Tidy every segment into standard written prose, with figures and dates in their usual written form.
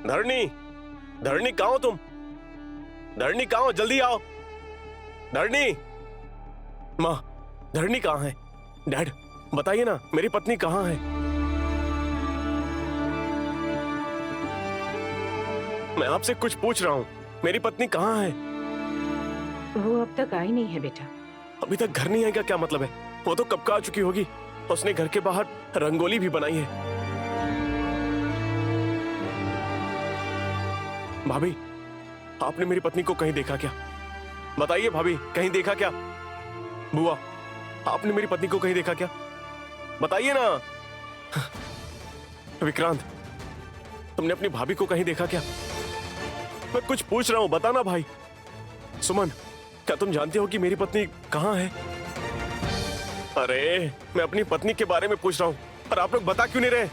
धरणी, धरणी कहाँ हो तुम? धरणी कहाँ हो? जल्दी आओ। धरणी, माँ, धरणी कहाँ है? डैड, बताइए ना, मेरी पत्नी कहाँ है? मैं आपसे कुछ पूछ रहा हूँ, मेरी पत्नी कहाँ है? वो अब तक आई नहीं है बेटा। अभी तक घर नहीं आएगा क्या मतलब है? वो तो कब का आ चुकी होगी। उसने घर के बाहर रंगोली भी बनाई है। भाभी, आपने मेरी पत्नी को कहीं देखा क्या? बताइए भाभी, कहीं देखा क्या? बुआ, आपने मेरी पत्नी को कहीं देखा क्या? बताइए ना। विक्रांत, तुमने अपनी भाभी को कहीं देखा क्या? मैं कुछ पूछ रहा हूं, बताना भाई। सुमन, क्या तुम जानते हो कि मेरी पत्नी कहाँ है? अरे, मैं अपनी पत्नी के बारे में पूछ रहा हूं और आप लोग बता क्यों नहीं रहे?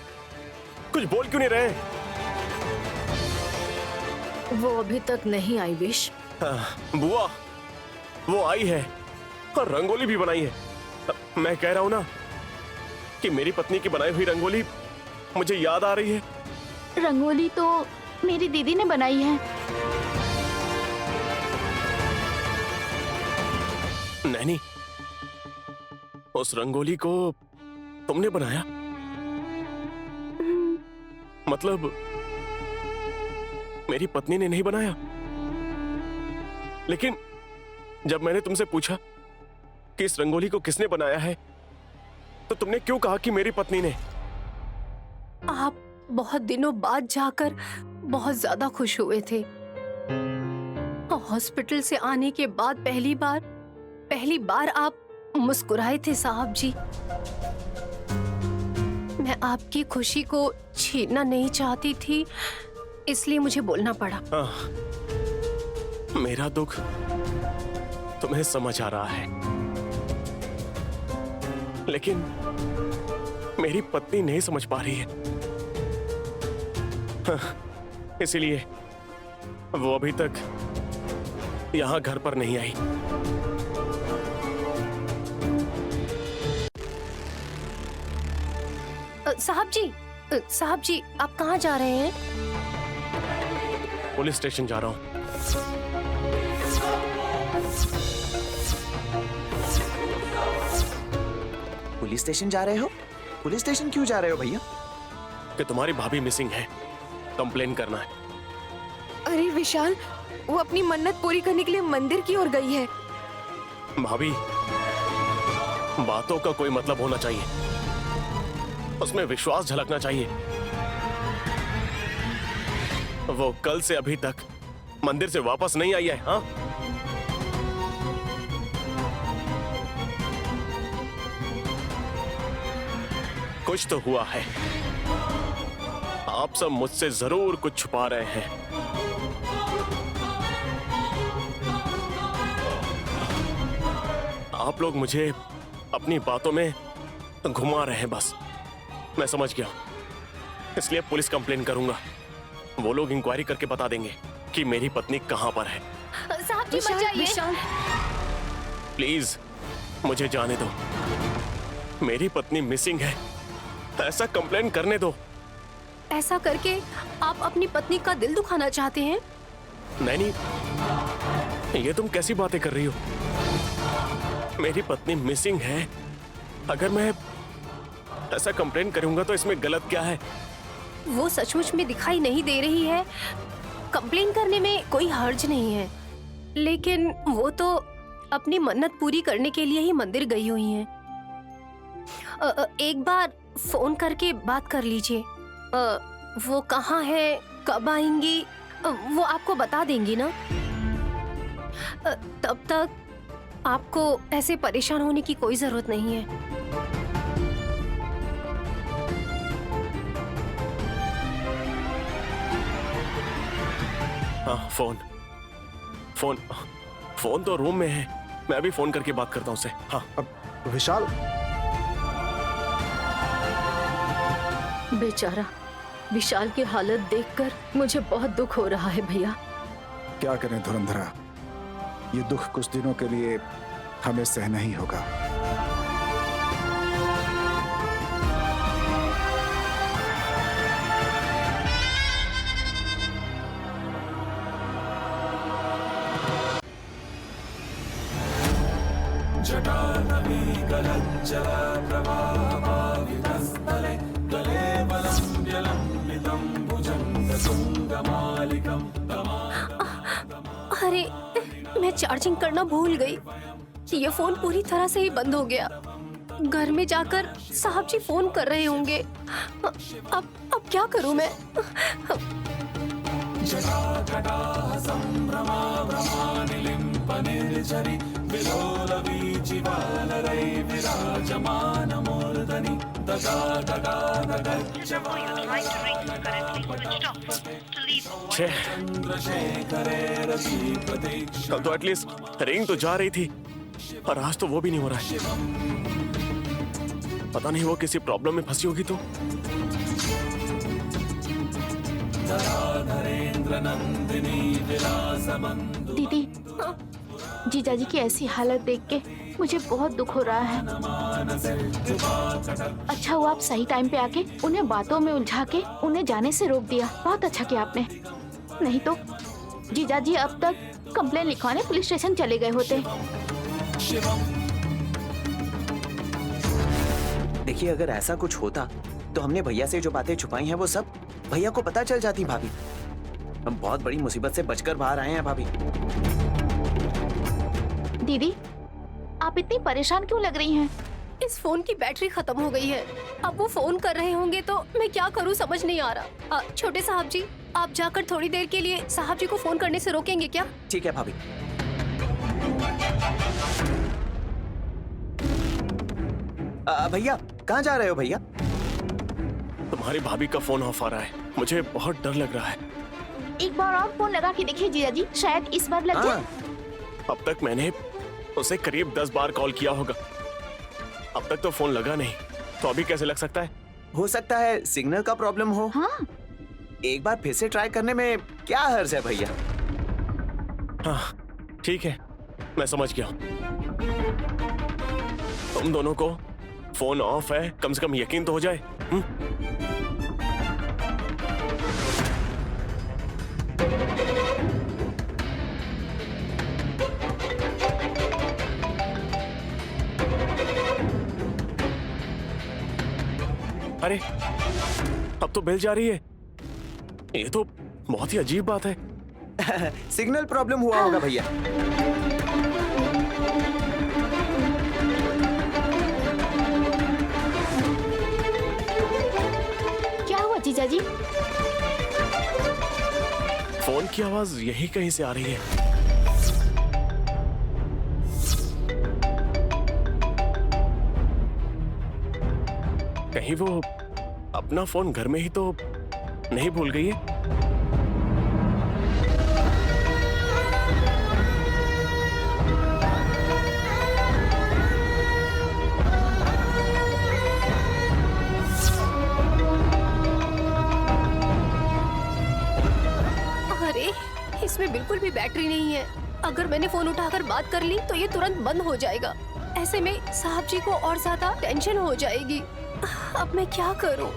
कुछ बोल क्यों नहीं रहे? वो अभी तक नहीं आई विश। बुआ, वो आई है और रंगोली भी बनाई है। मैं कह रहा हूं ना कि मेरी पत्नी की बनाई हुई रंगोली मुझे याद आ रही है। रंगोली तो मेरी दीदी ने बनाई है। नैनी, उस रंगोली को तुमने बनाया? मतलब मेरी पत्नी ने नहीं बनाया? लेकिन जब मैंने तुमसे पूछा कि इस रंगोली को किसने बनाया है, तो तुमने क्यों कहा कि मेरी पत्नी ने? आप बहुत दिनों बाद जाकर बहुत ज्यादा खुश हुए थे। हॉस्पिटल से आने के बाद पहली बार आप मुस्कुराए थे साहब जी। मैं आपकी खुशी को छीनना नहीं चाहती थी, इसलिए मुझे बोलना पड़ा। मेरा दुख तुम्हें समझ आ रहा है, लेकिन मेरी पत्नी नहीं समझ पा रही है। इसलिए वो अभी तक यहां घर पर नहीं आई। साहब जी, आप कहाँ जा रहे हैं? पुलिस स्टेशन जा रहा हूं। पुलिस स्टेशन जा रहे हो? पुलिस स्टेशन क्यों जा रहे हो भैया? कि तुम्हारी भाभी मिसिंग है, कंप्लेन करना है। अरे विशाल, वो अपनी मन्नत पूरी करने के लिए मंदिर की ओर गई है। भाभी, बातों का कोई मतलब होना चाहिए, उसमें विश्वास झलकना चाहिए। वो कल से अभी तक मंदिर से वापस नहीं आई है। हाँ, कुछ तो हुआ है। आप सब मुझसे जरूर कुछ छुपा रहे हैं। आप लोग मुझे अपनी बातों में घुमा रहे हैं बस। मैं समझ गया, इसलिए पुलिस कंप्लेन करूंगा। वो लोग इंक्वायरी करके बता देंगे कि मेरी पत्नी कहां पर है। साहब जी बचाइए। प्लीज मुझे जाने दो, मेरी पत्नी मिसिंग है, ऐसा कंप्लेन करने दो। ऐसा करके आप अपनी पत्नी का दिल दुखाना चाहते हैं? नहीं, ये तुम कैसी बातें कर रही हो? मेरी पत्नी मिसिंग है, अगर मैं ऐसा कंप्लेन करूंगा तो इसमें गलत क्या है? वो सचमुच में दिखाई नहीं दे रही है, कंप्लेन करने में कोई हर्ज नहीं है। लेकिन वो तो अपनी मन्नत पूरी करने के लिए ही मंदिर गई हुई हैं। एक बार फोन करके बात कर लीजिए। वो कहाँ है, कब आएंगी, वो आपको बता देंगी ना। तब तक आपको ऐसे परेशान होने की कोई जरूरत नहीं है। हाँ, फोन तो रूम में है, मैं अभी फोन करके बात करता हूँ उससे। हाँ। अब विशाल, बेचारा विशाल की हालत देखकर मुझे बहुत दुख हो रहा है भैया। क्या करें धुरंधरा, ये दुख कुछ दिनों के लिए हमें सहना ही होगा। अरे, मैं चार्जिंग करना भूल गई। ये फोन पूरी तरह से ही बंद हो गया। घर में जाकर साहब जी फोन कर रहे होंगे। अब क्या करूं मैं? कल तो एटलीस्ट रिंग तो जा रही थी और आज तो वो भी नहीं हो रहा है। पता नहीं वो किसी प्रॉब्लम में फंसी होगी तो। दीदी, जीजाजी की ऐसी हालत देख के मुझे बहुत दुख हो रहा है। अच्छा हुआ आप सही टाइम पे आके उन्हें बातों में उलझा के उन्हें जाने से रोक दिया। बहुत अच्छा किया आपने, नहीं तो जीजाजी अब तक कंप्लेन लिखवाने पुलिस स्टेशन चले गए होते। देखिए, अगर ऐसा कुछ होता तो हमने भैया से जो बातें छुपाई हैं वो सब भैया को पता चल जाती। भाभी, हम बहुत बड़ी मुसीबत से बचकर बाहर आए हैं। भाभी, दीदी आप इतनी परेशान क्यों लग रही हैं? इस फोन की बैटरी खत्म हो गई है। अब वो फोन कर रहे होंगे तो मैं क्या करूं समझ नहीं आ रहा। छोटे साहब जी, आप जाकर थोड़ी देर के लिए साहब जी को फोन करने से रोकेंगे क्या? ठीक है भाभी। भैया, कहाँ जा रहे हो भैया? तुम्हारी भाभी का फोन ऑफ आ रहा है, मुझे बहुत डर लग रहा है। एक बार और फोन लगा के देखिए जीजाजी, शायद इस बार लग जाए। अब तक मैंने उसे करीब 10 बार कॉल किया होगा, अब तक तो फोन लगा नहीं, तो अभी कैसे लग सकता है? हो सकता है सिग्नल का प्रॉब्लम हो। हाँ, एक बार फिर से ट्राई करने में क्या हर्ज है भैया? हाँ ठीक है, मैं समझ गया। तुम दोनों को फोन ऑफ है, कम से कम यकीन तो हो जाए। अरे, अब तो बेल जा रही है। ये तो बहुत ही अजीब बात है। सिग्नल प्रॉब्लम हुआ होगा भैया। क्या हुआ जीजाजी? फोन की आवाज यही कहीं से आ रही है। कहीं वो अपना फोन घर में ही तो नहीं भूल गई है? अरे, इसमें बिल्कुल भी बैटरी नहीं है। अगर मैंने फोन उठाकर बात कर ली तो ये तुरंत बंद हो जाएगा। ऐसे में साहब जी को और ज्यादा टेंशन हो जाएगी। अब मैं क्या करूं?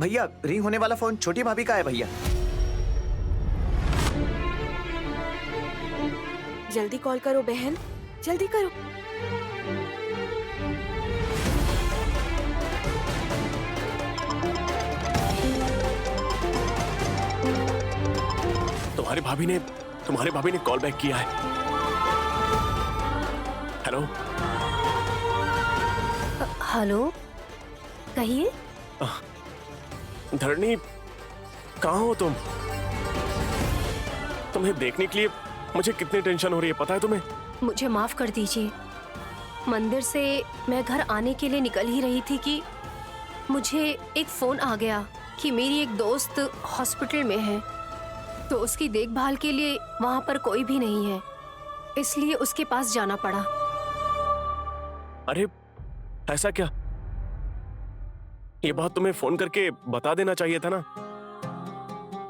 भैया, रिंग होने वाला फोन छोटी भाभी का है भैया। जल्दी कॉल करो बहन, जल्दी करो। तुम्हारी भाभी ने कॉल बैक किया है। हेलो हेलो, कहिए। धरणी, कहाँ हो तुम? तुम्हें देखने के लिए मुझे कितनी टेंशन हो रही है, पता है तुम्हें? मुझे माफ कर दीजिए। मंदिर से मैं घर आने के लिए निकल ही रही थी कि मुझे एक फोन आ गया कि मेरी एक दोस्त हॉस्पिटल में है, तो उसकी देखभाल के लिए वहां पर कोई भी नहीं है, इसलिए उसके पास जाना पड़ा। अरे, ऐसा क्या? ये बात तुम्हें फोन करके बता देना चाहिए था ना।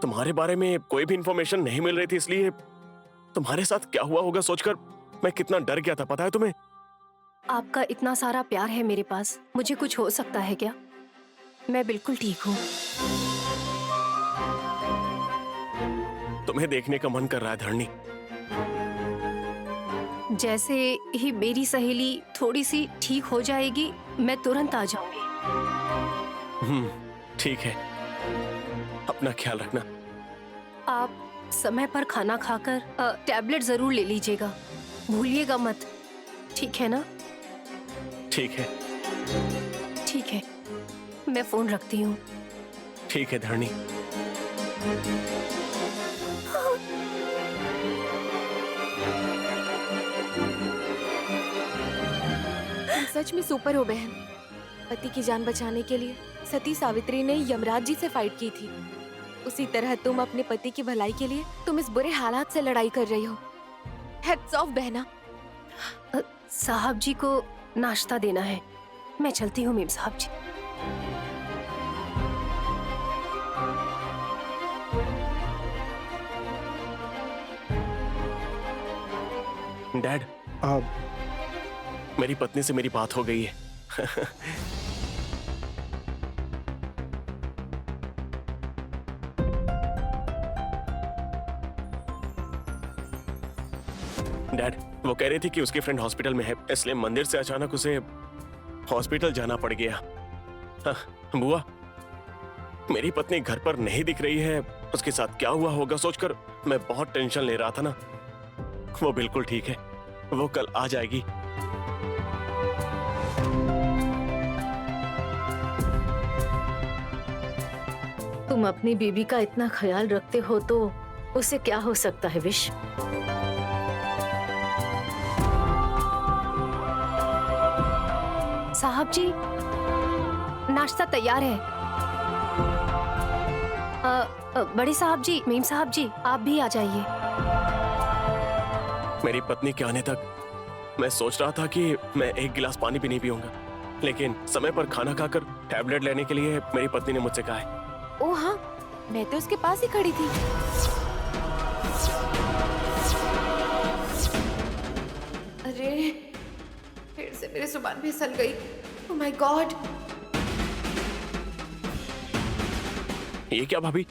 तुम्हारे बारे में कोई भी इंफॉर्मेशन नहीं मिल रही थी, इसलिए तुम्हारे साथ क्या हुआ होगा सोचकर मैं कितना डर गया था, पता है तुम्हें? आपका इतना सारा प्यार है मेरे पास, मुझे कुछ हो सकता है क्या? मैं बिल्कुल ठीक हूँ। तुम्हें देखने का मन कर रहा है धरणी। जैसे ही मेरी सहेली थोड़ी सी ठीक हो जाएगी, मैं तुरंत आ जाऊंगी। ठीक है, अपना ख्याल रखना। आप समय पर खाना खाकर टैबलेट जरूर ले लीजिएगा, भूलिएगा मत, ठीक है ना? ठीक है। ठीक है, मैं फोन रखती हूँ। ठीक है धरणी। तुम सच में सुपर हो बहन। पति की जान बचाने के लिए सती सावित्री ने यमराज जी से फाइट की थी, उसी तरह तुम अपने पति की भलाई के लिए तुम इस बुरे हालात से लड़ाई कर रही हो। हेड्स ऑफ बहना। साहब जी को नाश्ता देना है, मैं चलती हूँ मेम साहब जी। डैड, अब मेरी पत्नी से मेरी बात हो गई है। डैड, वो कह रही थी कि उसकी फ्रेंड हॉस्पिटल में है, इसलिए मंदिर से अचानक उसे हॉस्पिटल जाना पड़ गया। बुआ, मेरी पत्नी घर पर नहीं दिख रही है, उसके साथ क्या हुआ होगा सोचकर मैं बहुत टेंशन ले रहा था ना। वो बिल्कुल ठीक है, वो कल आ जाएगी। तुम अपनी बीबी का इतना ख्याल रखते हो तो उसे क्या हो सकता है विश? साहब जी, नाश्ता तैयार है। बड़े साहब जी, मेम साहब जी, आप भी आ जाइए। मेरी पत्नी के आने तक मैं सोच रहा था कि मैं एक गिलास पानी भी नहीं पीऊंगा, लेकिन समय पर खाना खाकर टैबलेट लेने के लिए मेरी पत्नी ने मुझसे कहा है। ओ हाँ, मैं तो उसके पास ही खड़ी थी। अरे फिर से मेरी जुबान फिसल गई। Oh my God. ये क्या भाभी,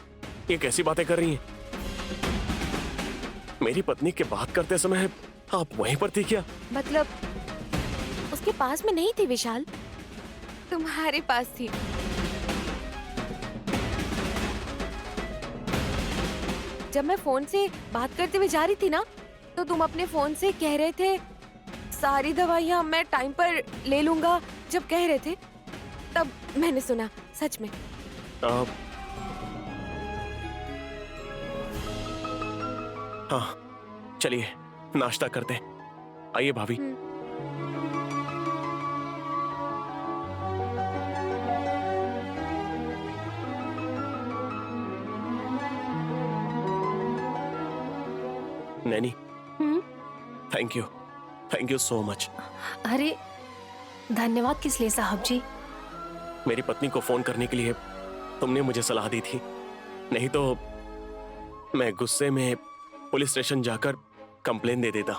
ये कैसी बातें कर रही हैं? मेरी पत्नी के बात करते समय आप वहीं पर थी क्या? मतलब उसके पास में नहीं थी विशाल, तुम्हारे पास थी। जब मैं फोन से बात करते हुए जा रही थी ना, तो तुम अपने फोन से कह रहे थे सारी दवाइयाँ मैं टाइम पर ले लूंगा। जब कह रहे थे तब मैंने सुना, सच में। हाँ, चलिए नाश्ता करते हैं। आइए भाभी। Naini, thank you so much. अरे धन्यवाद किस लिए साहब जी? मेरी पत्नी को फोन करने के लिए तुमने मुझे सलाह दी थी, नहीं तो मैं गुस्से में पुलिस स्टेशन जाकर कंप्लेन दे देता।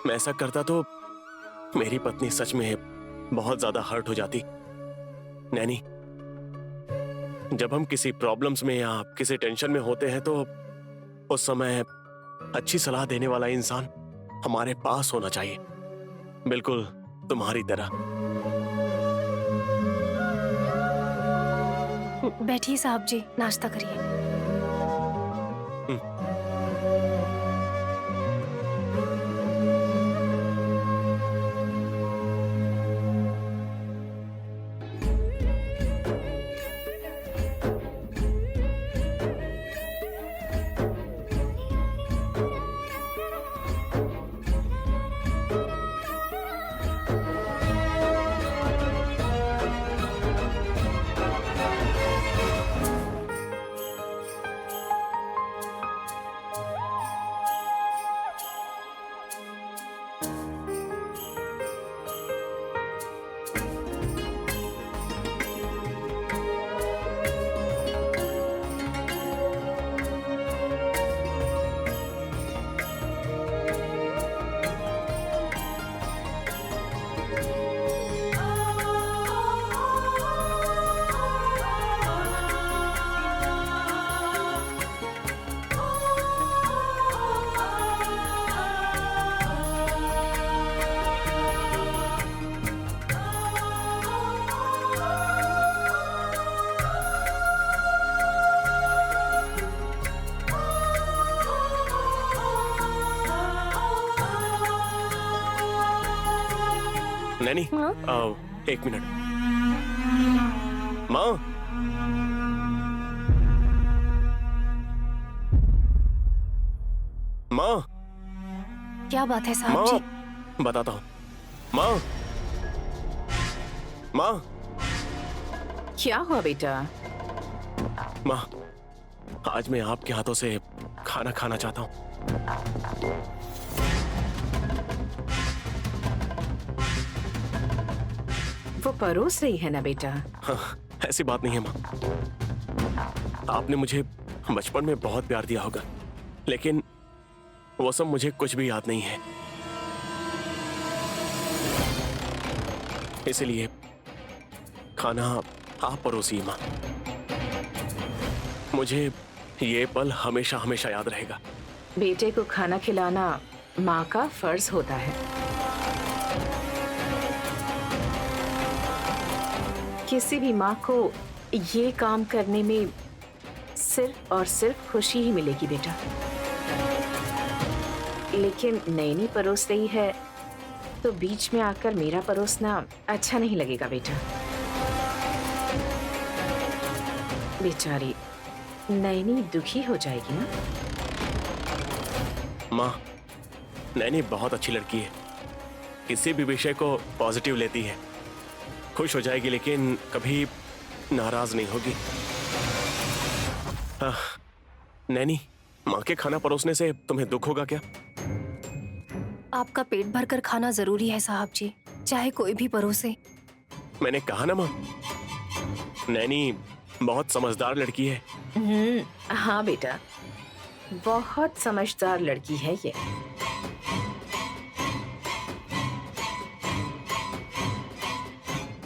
मैं ऐसा करता तो मेरी पत्नी सच में बहुत ज्यादा हर्ट हो जाती। नैनी, जब हम किसी प्रॉब्लम्स में या किसी टेंशन में होते हैं तो उस समय अच्छी सलाह देने वाला इंसान हमारे पास होना चाहिए, बिल्कुल तुम्हारी तरह। बैठिए साहब जी, नाश्ता करिए। नैनी, हाँ? एक मिनट। माँ, माँ, क्या बात है साहब माँ, जी? बताता हूँ। माँ, माँ, क्या हुआ बेटा? माँ, आज मैं आपके हाथों से खाना खाना चाहता हूँ। वो परोस रही है ना बेटा? हाँ, ऐसी बात नहीं है माँ। आपने मुझे बचपन में बहुत प्यार दिया होगा, लेकिन वो सब मुझे कुछ भी याद नहीं है। इसलिए खाना आप परोसिए माँ। मुझे ये पल हमेशा हमेशा याद रहेगा। बेटे को खाना खिलाना माँ का फर्ज होता है। किसी भी माँ को ये काम करने में सिर्फ और सिर्फ खुशी ही मिलेगी बेटा। लेकिन नैनी परोस रही है तो बीच में आकर मेरा परोसना अच्छा नहीं लगेगा बेटा। बेचारी नैनी दुखी हो जाएगी ना। माँ, नैनी बहुत अच्छी लड़की है। किसी भी विषय को पॉजिटिव लेती है, खुश हो जाएगी, लेकिन कभी नाराज नहीं होगी। नैनी, माँ के खाना परोसने से तुम्हें दुख होगा क्या? आपका पेट भरकर खाना जरूरी है साहब जी, चाहे कोई भी परोसे। मैंने कहा ना माँ, नैनी बहुत समझदार लड़की है। हाँ बेटा, बहुत समझदार लड़की है ये।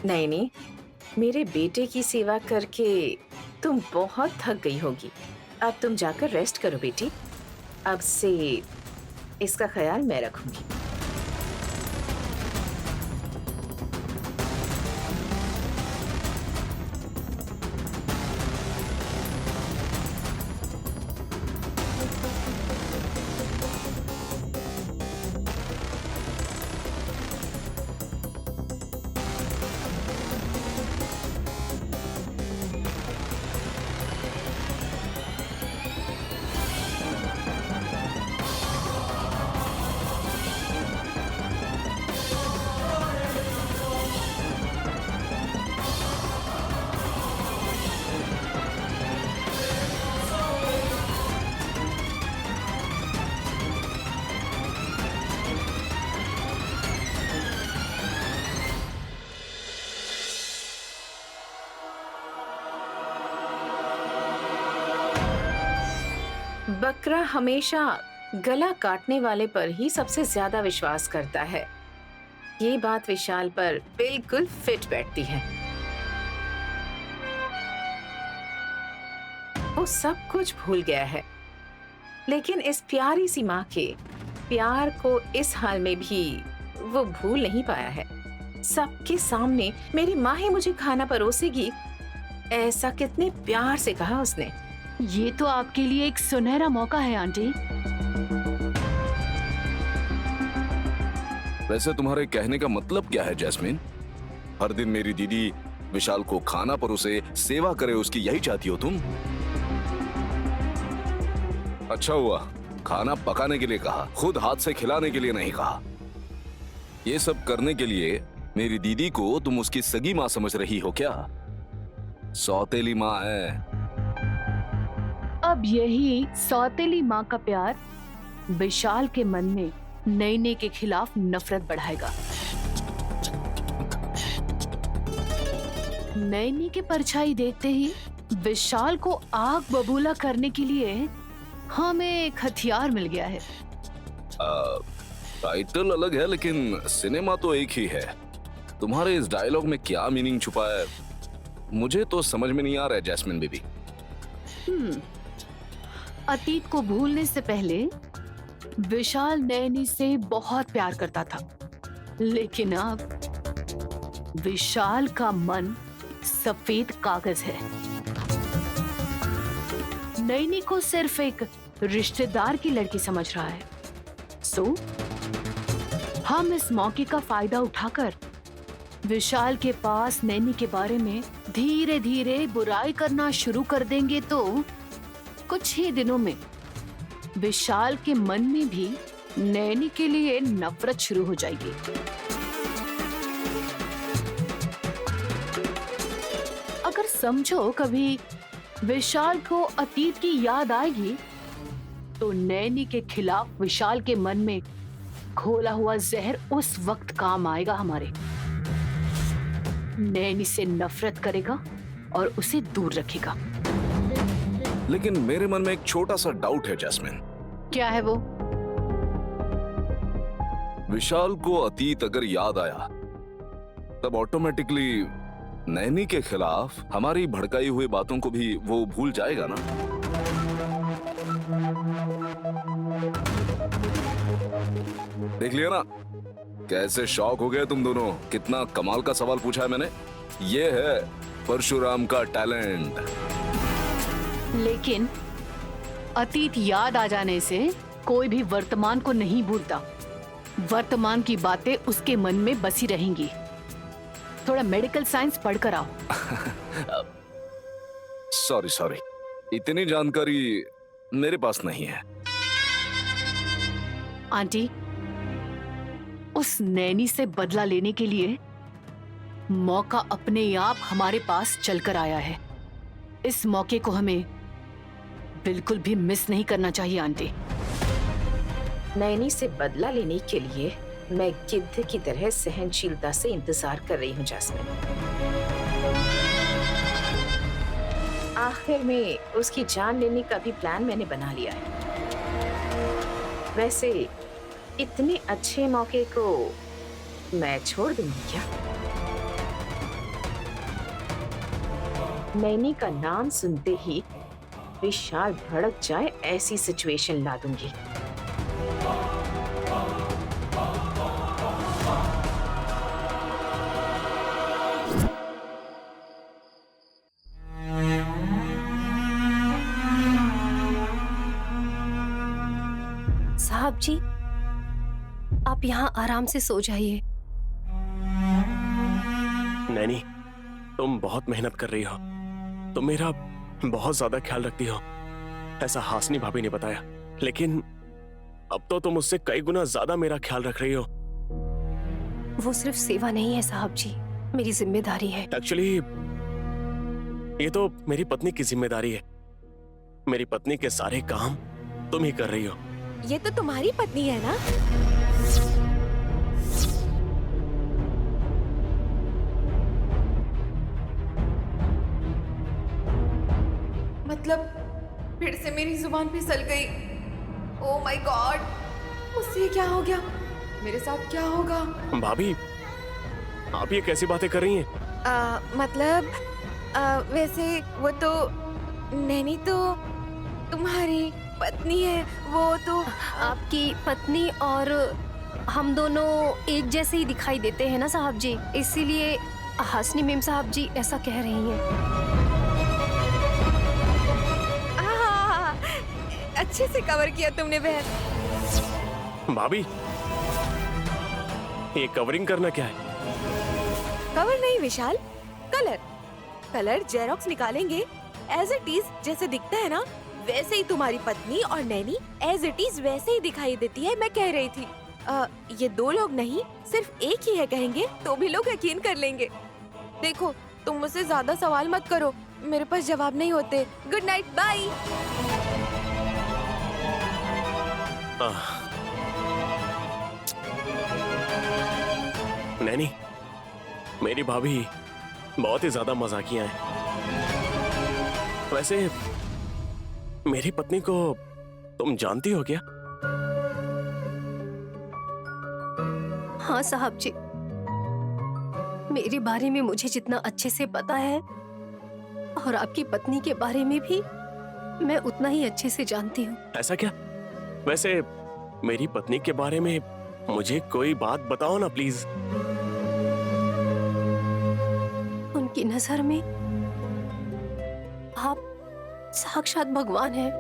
नैनी, मेरे बेटे की सेवा करके तुम बहुत थक गई होगी। अब तुम जाकर रेस्ट करो बेटी। अब से इसका ख्याल मैं रखूंगी। बकरा हमेशा गला काटने वाले पर ही सबसे ज्यादा विश्वास करता है। ये बात विशाल पर बिल्कुल फिट बैठती है। वो सब कुछ भूल गया है, लेकिन इस प्यारी सी माँ के प्यार को इस हाल में भी वो भूल नहीं पाया है। सबके सामने मेरी माँ ही मुझे खाना परोसेगी, ऐसा कितने प्यार से कहा उसने। ये तो आपके लिए एक सुनहरा मौका है आंटी। वैसे तुम्हारे कहने का मतलब क्या है जैस्मिन? हर दिन मेरी दीदी विशाल को खाना परोसे, सेवा करे, उसकी यही चाहती हो तुम? अच्छा हुआ खाना पकाने के लिए कहा, खुद हाथ से खिलाने के लिए नहीं कहा। ये सब करने के लिए मेरी दीदी को तुम उसकी सगी माँ समझ रही हो क्या? सौतेली माँ है। अब यही सौतेली माँ का प्यार विशाल के मन में नैनी के खिलाफ नफरत बढ़ाएगा। नैनी की परछाई देखते ही विशाल को आग बबूला करने के लिए हमें एक हथियार मिल गया है। टाइटल अलग है लेकिन सिनेमा तो एक ही है। तुम्हारे इस डायलॉग में क्या मीनिंग छुपा है मुझे तो समझ में नहीं आ रहा है जैस्मिन बेबी। अतीत को भूलने से पहले विशाल नैनी से बहुत प्यार करता था, लेकिन अब विशाल का मन सफेद कागज है। नैनी को सिर्फ एक रिश्तेदार की लड़की समझ रहा है। सो हम इस मौके का फायदा उठाकर विशाल के पास नैनी के बारे में धीरे धीरे बुराई करना शुरू कर देंगे तो कुछ ही दिनों में विशाल के मन में भी नैनी के लिए नफरत शुरू हो जाएगी। अगर समझो कभी विशाल को अतीत की याद आएगी तो नैनी के खिलाफ विशाल के मन में घोला हुआ जहर उस वक्त काम आएगा हमारे। नैनी से नफरत करेगा और उसे दूर रखेगा। लेकिन मेरे मन में एक छोटा सा डाउट है जैस्मिन। क्या है वो? विशाल को अतीत अगर याद आया तब ऑटोमेटिकली नैनी के खिलाफ हमारी भड़काई हुई बातों को भी वो भूल जाएगा ना। देख लिया ना कैसे शॉक हो गए तुम दोनों। कितना कमाल का सवाल पूछा है मैंने। ये है परशुराम का टैलेंट। लेकिन अतीत याद आ जाने से कोई भी वर्तमान को नहीं भूलता। वर्तमान की बातें उसके मन में बसी रहेंगी। थोड़ा मेडिकल साइंस पढ़कर आओ। सॉरी, इतनी जानकारी मेरे पास नहीं है। आंटी, उस नैनी से बदला लेने के लिए मौका अपने आप हमारे पास चलकर आया है। इस मौके को हमें बिल्कुल भी मिस नहीं करना चाहिए आंटी। नैनी से बदला लेने के लिए मैं गिद्ध की तरह सहनशीलता से इंतजार कर रही हूँ जैस्मिन। आखिर में उसकी जान लेने का भी प्लान मैंने बना लिया है। वैसे इतने अच्छे मौके को मैं छोड़ दूंगी क्या? नैनी का नाम सुनते ही विशाल भड़क जाए ऐसी सिचुएशन ला दूंगी। साहब जी, आप यहाँ आराम से सो जाइए। नैनी, तुम बहुत मेहनत कर रही हो। तुम मेरा बहुत ज्यादा ख्याल रखती हो। ऐसा हासनी भाभी ने बताया। लेकिन अब तो तुम उससे कई गुना ज्यादा मेरा ख्याल रख रही हो। वो सिर्फ सेवा नहीं है साहब जी, मेरी जिम्मेदारी है। एक्चुअली ये तो मेरी पत्नी की जिम्मेदारी है। मेरी पत्नी के सारे काम तुम ही कर रही हो। ये तो तुम्हारी पत्नी है ना? मतलब फिर से मेरी जुबान फिसल गई। ओह माय गॉड, मुझसे क्या हो गया? मेरे साथ क्या होगा? भाभी, आप ये कैसी बातें कर रही हैं? मतलब वैसे वो तो नैनी तो तुम्हारी पत्नी है। वो तो आपकी पत्नी और हम दोनों एक जैसे ही दिखाई देते हैं ना साहब जी, इसीलिए हासनी मेम साहब जी ऐसा कह रही हैं। अच्छे से कवर किया तुमने बहन। भाभी, ये कवरिंग करना क्या है? कवर नहीं विशाल, कलर। कलर जेरोक्स निकालेंगे। एज इट इज जैसे दिखता है ना, वैसे ही तुम्हारी पत्नी और नैनी एज इट इज वैसे ही दिखाई देती है। मैं कह रही थी ये दो लोग नहीं, सिर्फ एक ही है कहेंगे तो भी लोग यकीन कर लेंगे। देखो, तुम मुझसे ज्यादा सवाल मत करो, मेरे पास जवाब नहीं होते। Good night, bye. नैनी, मेरी भाभी बहुत ही ज्यादा मजाकिया है। वैसे मेरी पत्नी को तुम जानती हो क्या? हाँ साहब जी, मेरे बारे में मुझे जितना अच्छे से पता है और आपकी पत्नी के बारे में भी मैं उतना ही अच्छे से जानती हूँ। ऐसा क्या? वैसे मेरी पत्नी के बारे में मुझे कोई बात बताओ ना प्लीज। उनकी नजर में आप साक्षात भगवान हैं।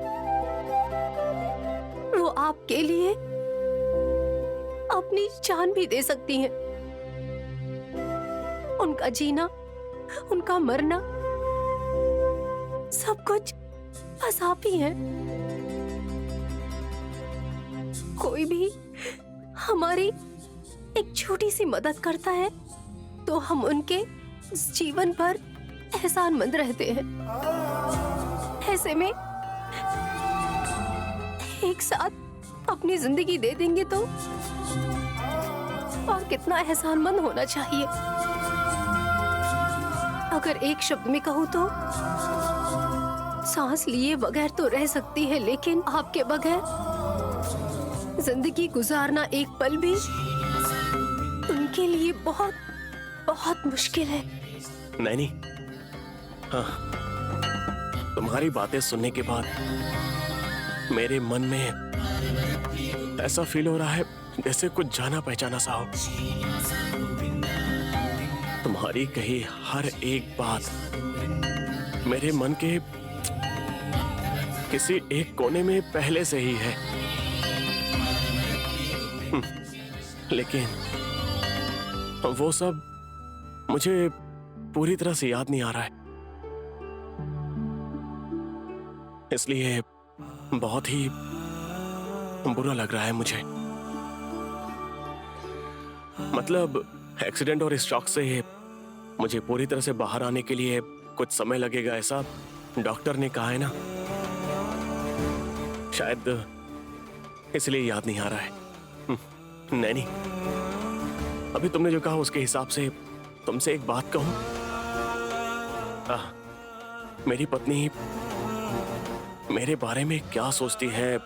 वो आपके लिए अपनी जान भी दे सकती हैं। उनका जीना, उनका मरना, सब कुछ बस आप ही हैं। कोई भी हमारी एक छोटी सी मदद करता है तो हम उनके जीवन भर एहसानमंद रहते हैं। ऐसे में एक साथ अपनी जिंदगी दे देंगे तो और कितना एहसानमंद होना चाहिए। अगर एक शब्द में कहूँ तो सांस लिए बगैर तो रह सकती है, लेकिन आपके बगैर जिंदगी गुजारना एक पल भी उनके लिए बहुत बहुत मुश्किल है। नैनी, हाँ, तुम्हारी बातें सुनने के बाद मेरे मन में ऐसा फील हो रहा है जैसे कुछ जाना पहचाना सा हो। तुम्हारी कही हर एक बात मेरे मन के किसी एक कोने में पहले से ही है, लेकिन वो सब मुझे पूरी तरह से याद नहीं आ रहा है। इसलिए बहुत ही बुरा लग रहा है मुझे। मतलब एक्सीडेंट और इस शॉक से मुझे पूरी तरह से बाहर आने के लिए कुछ समय लगेगा, ऐसा डॉक्टर ने कहा है ना। शायद इसलिए याद नहीं आ रहा है। नैनी, अभी तुमने जो कहा उसके हिसाब से तुमसे एक बात कहूं। मेरी पत्नी मेरे बारे में क्या सोचती है,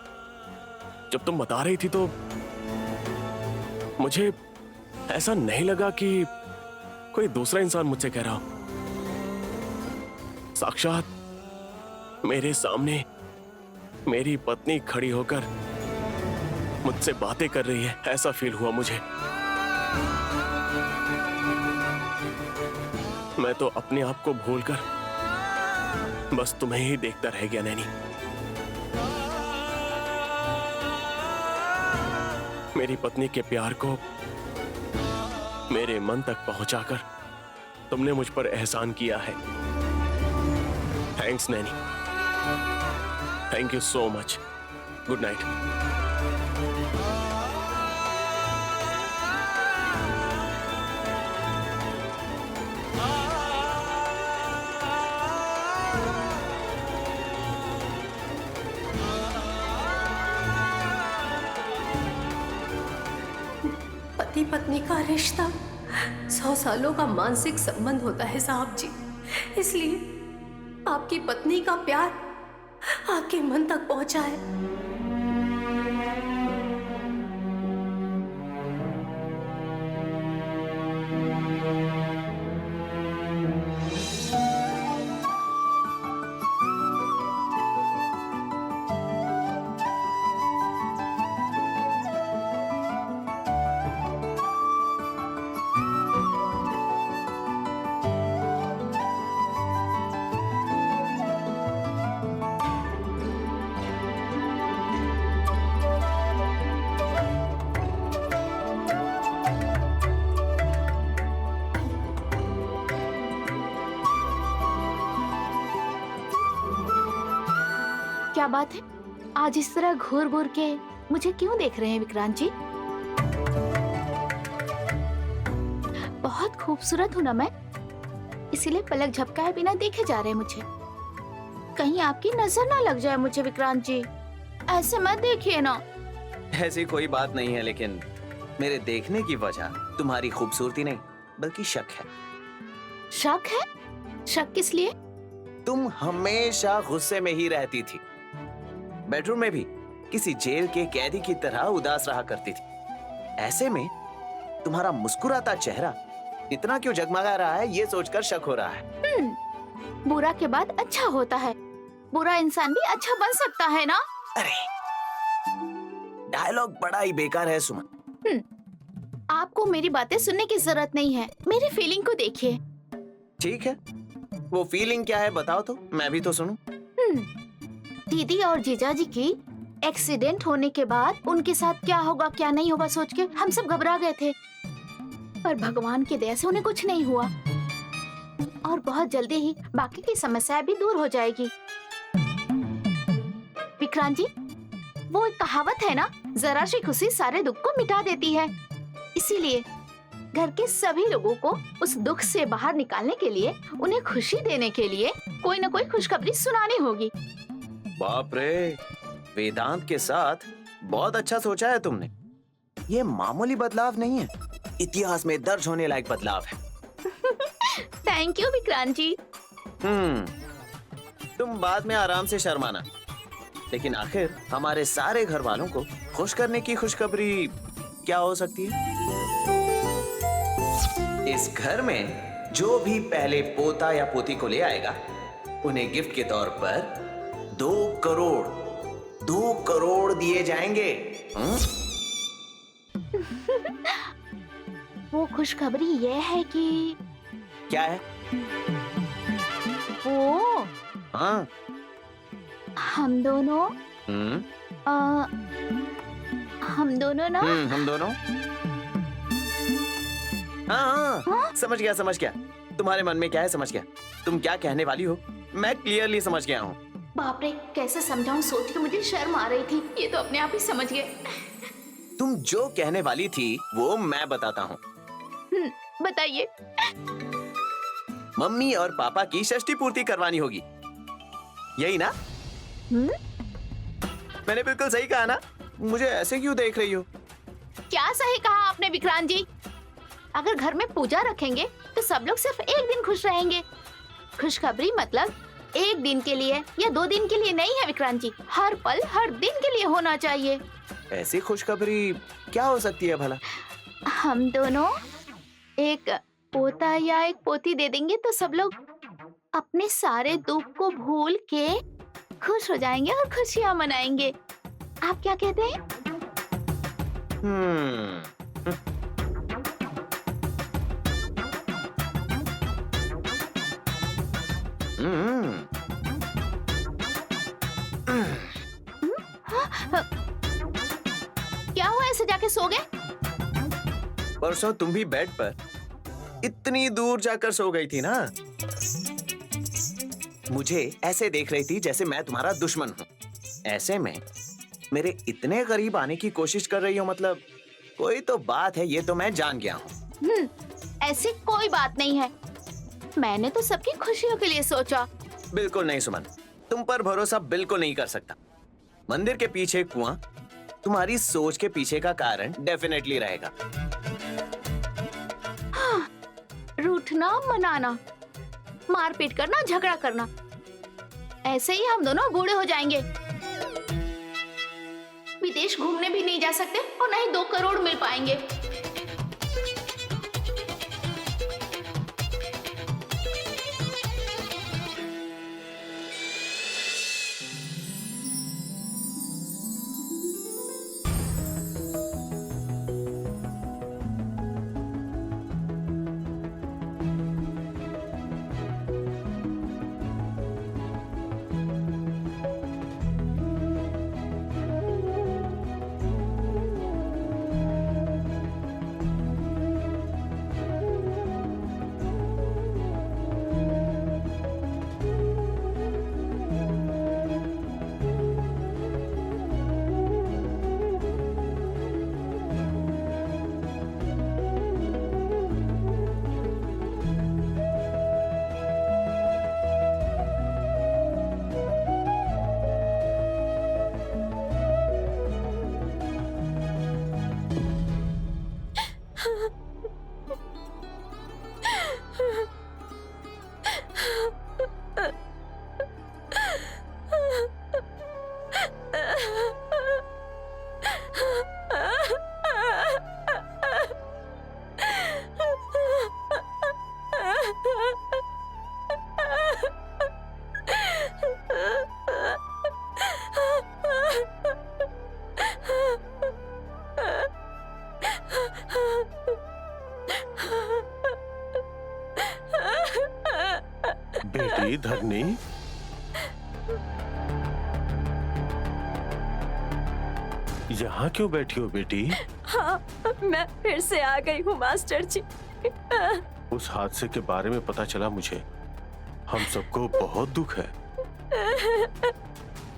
जब तुम बता रही थी तो मुझे ऐसा नहीं लगा कि कोई दूसरा इंसान मुझसे कह रहा हो। साक्षात मेरे सामने मेरी पत्नी खड़ी होकर मुझसे बातें कर रही है, ऐसा फील हुआ मुझे। मैं तो अपने आप को भूलकर बस तुम्हें ही देखता रह गया नैनी। मेरी पत्नी के प्यार को मेरे मन तक पहुंचाकर तुमने मुझ पर एहसान किया है। Thanks Naini, thank you so much. Good night. पति पत्नी का रिश्ता 100 सालों का मानसिक संबंध होता है साहब जी। इसलिए आपकी पत्नी का प्यार आपके मन तक पहुंचा है। क्या बात है, आज इस तरह घूर घूर के मुझे क्यों देख रहे हैं विक्रांत जी? बहुत खूबसूरत हूँ ना मैं, इसीलिए पलक झपकाए बिना देखे जा रहे हैं मुझे। कहीं आपकी नजर ना लग जाए मुझे विक्रांत जी, ऐसे मत देखिए ना। ऐसी कोई बात नहीं है, लेकिन मेरे देखने की वजह तुम्हारी खूबसूरती नहीं बल्कि शक है। शक है? शक किस लिए? तुम हमेशा गुस्से में ही रहती थी, बेडरूम में भी किसी जेल के कैदी की तरह उदास रहा करती थी। ऐसे में तुम्हारा मुस्कुराता चेहरा इतना क्यों जगमगा रहा है, ये सोचकर शक हो रहा है। बुरा के बाद अच्छा होता है, बुरा इंसान भी अच्छा बन सकता है ना। अरे डायलॉग बड़ा ही बेकार है सुमन। आपको मेरी बातें सुनने की जरूरत नहीं है, मेरी फीलिंग को देखिए। ठीक है, वो फीलिंग क्या है बताओ तो मैं भी तो सुनूं। दीदी और जीजाजी की एक्सीडेंट होने के बाद उनके साथ क्या होगा क्या नहीं होगा सोच के हम सब घबरा गए थे। पर भगवान की दया से उन्हें कुछ नहीं हुआ और बहुत जल्दी ही बाकी की समस्याएं भी दूर हो जाएगी। विक्रांत जी, वो एक कहावत है ना, जरा सी खुशी सारे दुख को मिटा देती है। इसीलिए घर के सभी लोगों को उस दुख से बाहर निकालने के लिए, उन्हें खुशी देने के लिए कोई न कोई खुशखबरी सुनानी होगी। बाप रे, वेदांत के साथ बहुत अच्छा सोचा है तुमने। ये मामूली बदलाव नहीं है, इतिहास में दर्ज होने लायक बदलाव है। थैंक यू विक्रांत जी। तुम बाद में आराम से शर्माना, लेकिन आखिर हमारे सारे घर वालों को खुश करने की खुशखबरी क्या हो सकती है? इस घर में जो भी पहले पोता या पोती को ले आएगा, उन्हें गिफ्ट के तौर पर 2 करोड़ दिए जाएंगे। वो खुशखबरी ये है कि क्या है? वो हाँ। हम दोनों हम दोनों ना हम दोनों। हाँ, समझ गया। तुम्हारे मन में क्या है समझ गया। तुम क्या कहने वाली हो मैं क्लियरली समझ गया हूँ। बाप रे, कैसे समझाऊं, सोच के मुझे शर्म आ रही थी। ये तो अपने आप ही समझ गए। तुम जो कहने वाली थी वो मैं बताता हूँ। बताइए। मम्मी और पापा की षष्ठी पूर्ति करवानी होगी, यही ना? मैंने बिल्कुल सही कहा ना? मुझे ऐसे क्यों देख रही हो? क्या सही कहा आपने विक्रांत जी। अगर घर में पूजा रखेंगे तो सब लोग सिर्फ एक दिन खुश रहेंगे। खुशखबरी मतलब एक दिन के लिए या 2 दिन के लिए नहीं है विक्रांत जी, हर पल हर दिन के लिए होना चाहिए। ऐसी खुशखबरी क्या हो सकती है भला? हम दोनों एक पोता या एक पोती दे देंगे तो सब लोग अपने सारे दुख को भूल के खुश हो जाएंगे और खुशियां मनाएंगे। आप क्या कहते हैं? क्या हुआ, ऐसे जाके सो गए? परसों तुम भी बेड पर इतनी दूर जाकर सो गई थी ना। मुझे ऐसे देख रही थी जैसे मैं तुम्हारा दुश्मन हूँ। ऐसे में मेरे इतने करीब आने की कोशिश कर रही हो, मतलब कोई तो बात है, ये तो मैं जान गया हूँ। ऐसी कोई बात नहीं है, मैंने तो सबकी खुशियों के लिए सोचा। बिल्कुल नहीं सुमन, तुम पर भरोसा बिल्कुल नहीं कर सकता। मंदिर के पीछे कुआं तुम्हारी सोच के पीछे का कारण डेफिनेटली रहेगा। रूठना, मनाना, मारपीट करना, झगड़ा करना, ऐसे ही हम दोनों बूढ़े हो जाएंगे। विदेश घूमने भी नहीं जा सकते और न ही 2 करोड़ मिल पाएंगे। बेटी धरनी, यहाँ क्यों बैठी हो बेटी? हाँ, मैं फिर से आ गई हूँ मास्टर जी। उस हादसे के बारे में पता चला मुझे। हम सबको बहुत दुख है,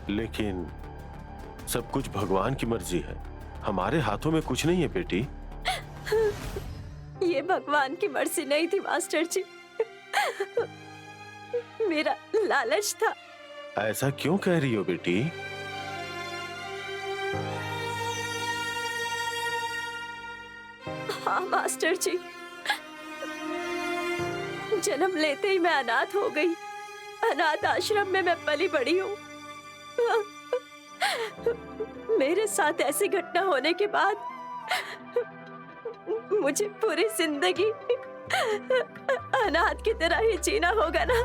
लेकिन सब कुछ भगवान की मर्जी है। हमारे हाथों में कुछ नहीं है बेटी। ये भगवान की मर्जी नहीं थी मास्टर जी, मेरा लालच था। ऐसा क्यों कह रही हो बेटी? हाँ मास्टर जी, जन्म लेते ही मैं अनाथ हो गई। अनाथ आश्रम में मैं पली बड़ी हूँ। मेरे साथ ऐसी घटना होने के बाद मुझे पूरी जिंदगी अनाथ की तरह ही जीना होगा ना।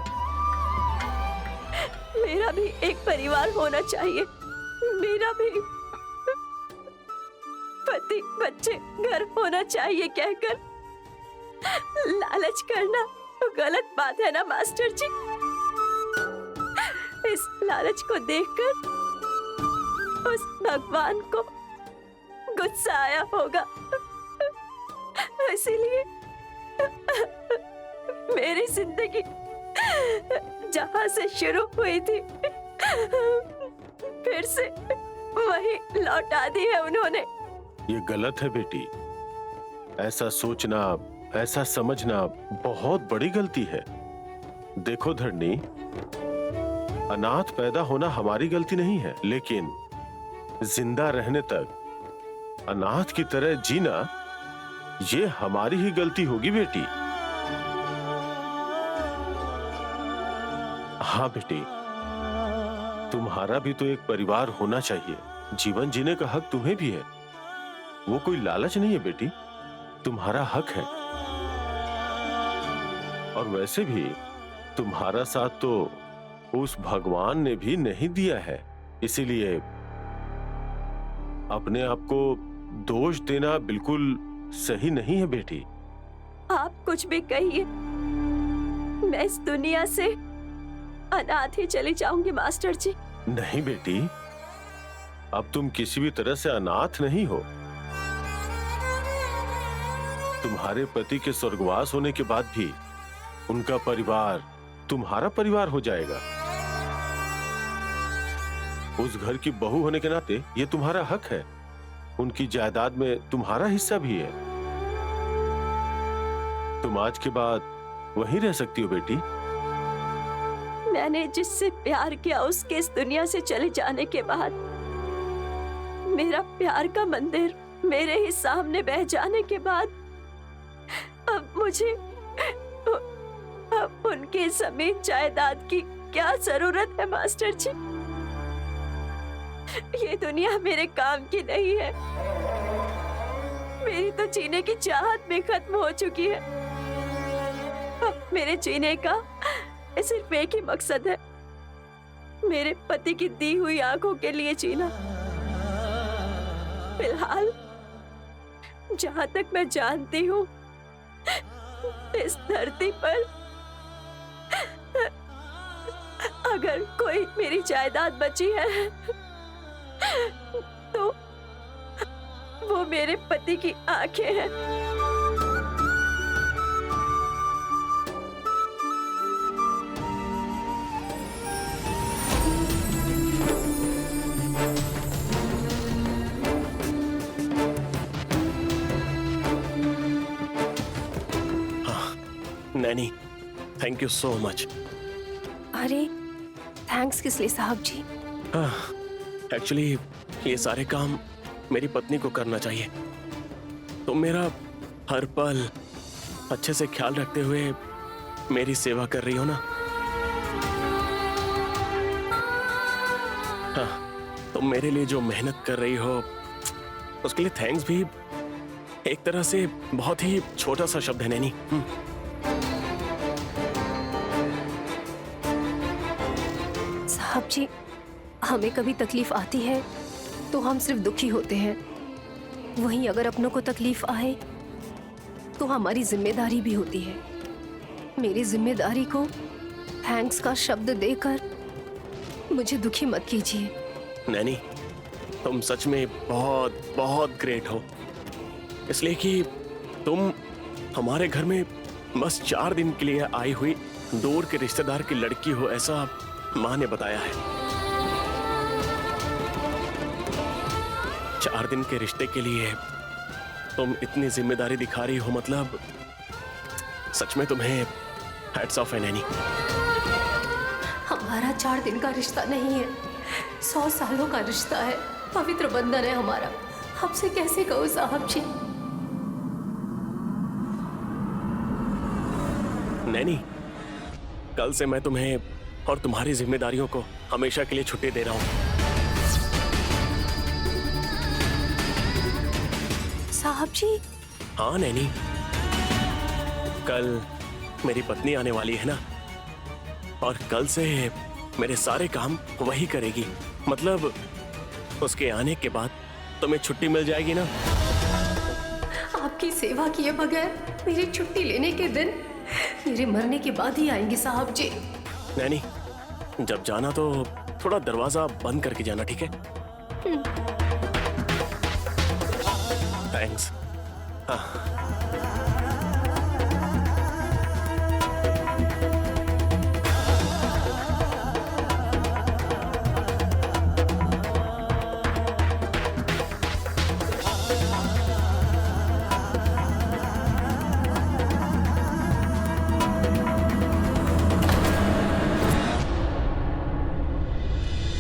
मेरा भी एक परिवार होना चाहिए, मेरा भी पति बच्चे घर होना चाहिए कहकर लालच करना तो गलत बात है ना मास्टर जी। इस लालच को देखकर उस भगवान को गुस्सा आया होगा, इसीलिए मेरी जिंदगी जहां से शुरू हुई थी फिर से वही लौटा दी है उन्होंने। ये गलत है बेटी। ऐसा सोचना, ऐसा समझना बहुत बड़ी गलती है। देखो धरनी, अनाथ पैदा होना हमारी गलती नहीं है, लेकिन जिंदा रहने तक अनाथ की तरह जीना ये हमारी ही गलती होगी बेटी। हाँ बेटी, तुम्हारा भी तो एक परिवार होना चाहिए। जीवन जीने का हक तुम्हें भी है। वो कोई लालच नहीं है बेटी, तुम्हारा हक है। और वैसे भी तुम्हारा साथ तो उस भगवान ने भी नहीं दिया है, इसीलिए अपने आप को दोष देना बिल्कुल सही नहीं है बेटी। आप कुछ भी कहिए, मैं इस दुनिया से अनाथ ही चली जाऊंगी मास्टर जी। नहीं बेटी, अब तुम किसी भी तरह से अनाथ नहीं हो। तुम्हारे पति के स्वर्गवास होने के बाद भी उनका परिवार तुम्हारा परिवार हो जाएगा। उस घर की बहू होने के नाते ये तुम्हारा हक है। उनकी जायदाद में तुम्हारा हिस्सा भी है। तुम आज के बाद वहीं रह सकती हो बेटी। मैंने जिससे प्यार किया उसके इस दुनिया से चले जाने के बाद मेरा प्यार का मंदिर मेरे ही सामने बह जाने के बाद अब मुझे अब उनके जमीन जायदाद की क्या जरूरत है मास्टर जी। ये दुनिया मेरे काम की नहीं है। मेरी तो जीने की चाहत भी खत्म हो चुकी है। अब मेरे जीने का सिर्फ एक ही मकसद है, मेरे पति की दी हुई आंखों के लिए जीना। फिलहाल जहां तक मैं जानती हूँ इस धरती पर अगर कोई मेरी जायदाद बची है तो वो मेरे पति की आंखें हैं। Naini, thank you so much. अरे थैंक्स किस लिए साहब जी? एक्चुअली ये सारे काम मेरी पत्नी को करना चाहिए। तुम मेरा हर पल अच्छे से ख्याल रखते हुए मेरी सेवा कर रही हो ना। हाँ, तुम मेरे लिए जो मेहनत कर रही हो उसके लिए थैंक्स भी एक तरह से बहुत ही छोटा सा शब्द है नैनी। साहब जी, हमें कभी तकलीफ आती है तो हम सिर्फ दुखी होते हैं, वहीं अगर अपनों को तकलीफ आए तो हमारी जिम्मेदारी भी होती है। मेरी जिम्मेदारी को थैंक्स का शब्द देकर मुझे दुखी मत कीजिए। नैनी, तुम सच में बहुत बहुत ग्रेट हो, इसलिए कि तुम हमारे घर में बस 4 दिन के लिए आई हुई दूर के रिश्तेदार की लड़की हो, ऐसा माँ ने बताया है। 4 दिन के रिश्ते के लिए तुम इतनी जिम्मेदारी दिखा रही हो, मतलब सच में तुम्हें हैट्स ऑफ है नैनी। हमारा 4 दिन का रिश्ता नहीं है, 100 सालों का रिश्ता है, पवित्र बंधन है हमारा। आपसे कैसे कहूँ साहब जी। नैनी, कल से मैं तुम्हें और तुम्हारी जिम्मेदारियों को हमेशा के लिए छुट्टी दे रहा हूँ। साहब जी? हाँ नैनी, कल मेरी पत्नी आने वाली है ना, और कल से मेरे सारे काम वही करेगी। मतलब उसके आने के बाद तुम्हें छुट्टी मिल जाएगी ना। आपकी सेवा किए बगैर मेरी छुट्टी लेने के दिन मेरे मरने के बाद ही आएंगे साहब जी। नैनी, जब जाना तो थोड़ा दरवाजा बंद करके जाना, ठीक है? थैंक्स। हाँ।